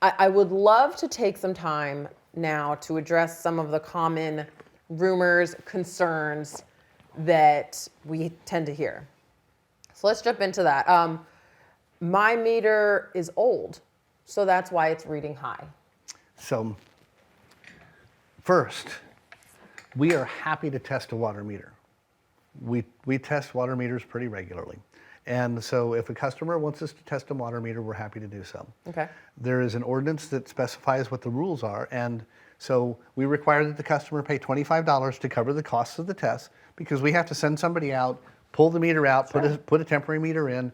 I would love to take some time now to address some of the common rumors, concerns that we tend to hear. So let's jump into that. My meter is old, so that's why it's reading high. So first, we are happy to test a water meter. We test water meters pretty regularly. And so if a customer wants us to test a water meter, we're happy to do so. Okay. There is an ordinance that specifies what the rules are, and so we require that the customer pay $25 to cover the costs of the test, because we have to send somebody out, pull the meter out, put a temporary meter in,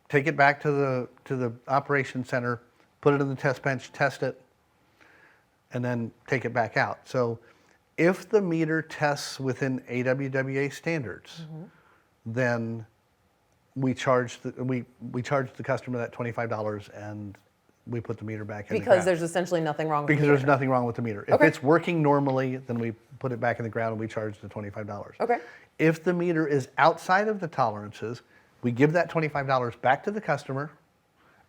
take it back to the operations center, put it in the test bench, test it, and then take it back out. So if the meter tests within AWWA standards, then we charge the customer that $25 and we put the meter back in the ground. Because there's essentially nothing wrong with the meter. Because there's nothing wrong with the meter. If Okay. it's working normally, then we put it back in the ground and we charge the $25. Okay. If the meter is outside of the tolerances, we give that $25 back to the customer,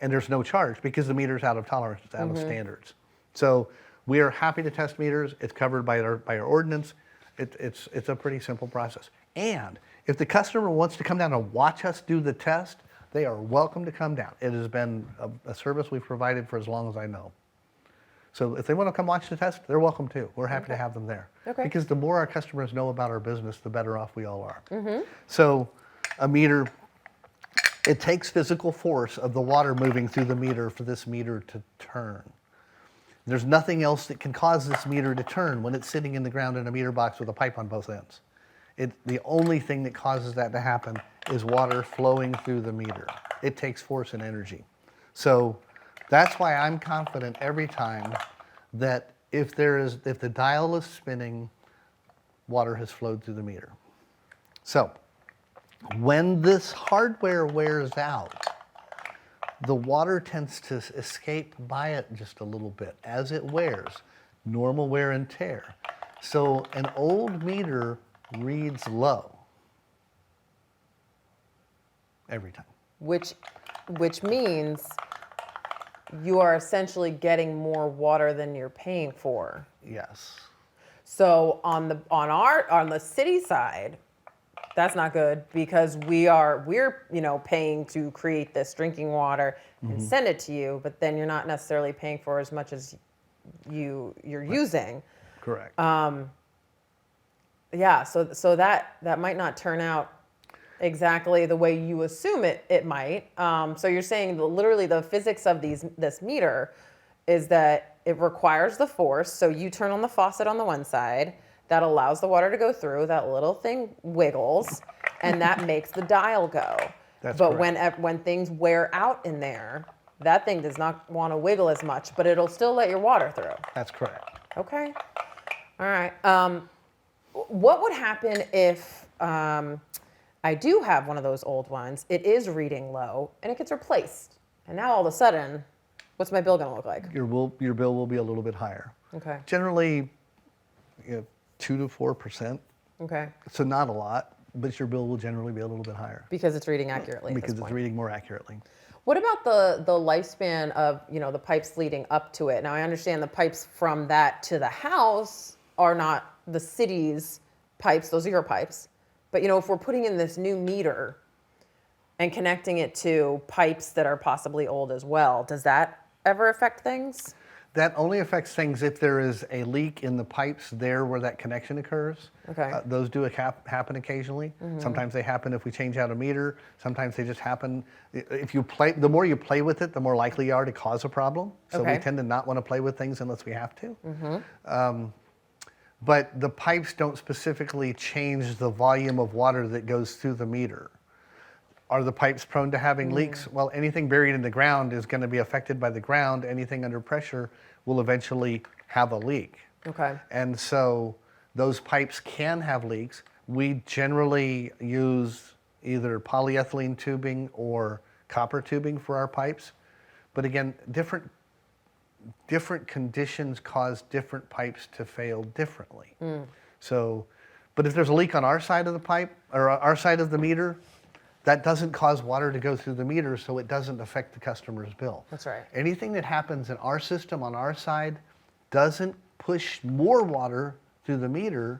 and there's no charge because the meter's out of tolerance, it's out of standards. So we are happy to test meters. It's covered by our ordinance. It's a pretty simple process. And if the customer wants to come down and watch us do the test, they are welcome to come down. It has been a service we've provided for as long as I know. So if they want to come watch the test, they're welcome too. We're happy to have them there. Okay. Because the more our customers know about our business, the better off we all are. So a meter, it takes physical force of the water moving through the meter for this meter to turn. There's nothing else that can cause this meter to turn when it's sitting in the ground in a meter box with a pipe on both ends. The only thing that causes that to happen is water flowing through the meter. It takes force and energy. So that's why I'm confident every time that if the dial is spinning, water has flowed through the meter. So when this hardware wears out, the water tends to escape by it just a little bit as it wears, normal wear and tear. So an old meter reads low every time. Which means you are essentially getting more water than you're paying for. Yes. So on the city side, that's not good because we're paying to create this drinking water and send it to you, but then you're not necessarily paying for as much as you're using. Correct. Yeah, so that might not turn out exactly the way you assume it might. So you're saying literally the physics of this meter is that it requires the force. So you turn on the faucet on the one side, that allows the water to go through, that little thing wiggles, and that makes the dial go. That's but correct. when things wear out in there, that thing does not want to wiggle as much, but it'll still let your water through. That's correct. Okay. All right. What would happen if I do have one of those old ones, it is reading low, and it gets replaced? And now all of a sudden, what's my bill going to look like? Your bill will be a little bit higher. Okay. Generally, 2 to 4%. Okay. So not a lot, but your bill will generally be a little bit higher. Because it's reading accurately. Because at this it's point. reading more accurately. What about the lifespan of the pipes leading up to it? Now I understand the pipes from that to the house are not the city's pipes; those are your pipes. But if we're putting in this new meter and connecting it to pipes that are possibly old as well, does that ever affect things? That only affects things if there is a leak in the pipes there where that connection occurs. Okay. Those do happen occasionally. Sometimes they happen if we change out a meter. Sometimes they just happen. The more you play with it, the more likely you are to cause a problem. So we Okay. tend to not want to play with things unless we have to. But the pipes don't specifically change the volume of water that goes through the meter. Are the pipes prone to having leaks? Well, anything buried in the ground is going to be affected by the ground. Anything under pressure will eventually have a leak. Okay. And so those pipes can have leaks. We generally use either polyethylene tubing or copper tubing for our pipes. But again, different conditions cause different pipes to fail differently. But if there's a leak on our side of the pipe or our side of the meter, That doesn't cause water to go through the meter, so it doesn't affect the customer's bill. That's right. Anything that happens in our system on our side doesn't push more water through the meter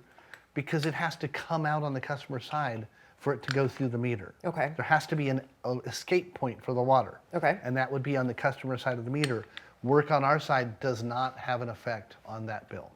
because it has to come out on the customer side for it to go through the meter. Okay. There has to be an escape point for the water. Okay. And that would be on the customer side of the meter. Work on our side does not have an effect on that bill.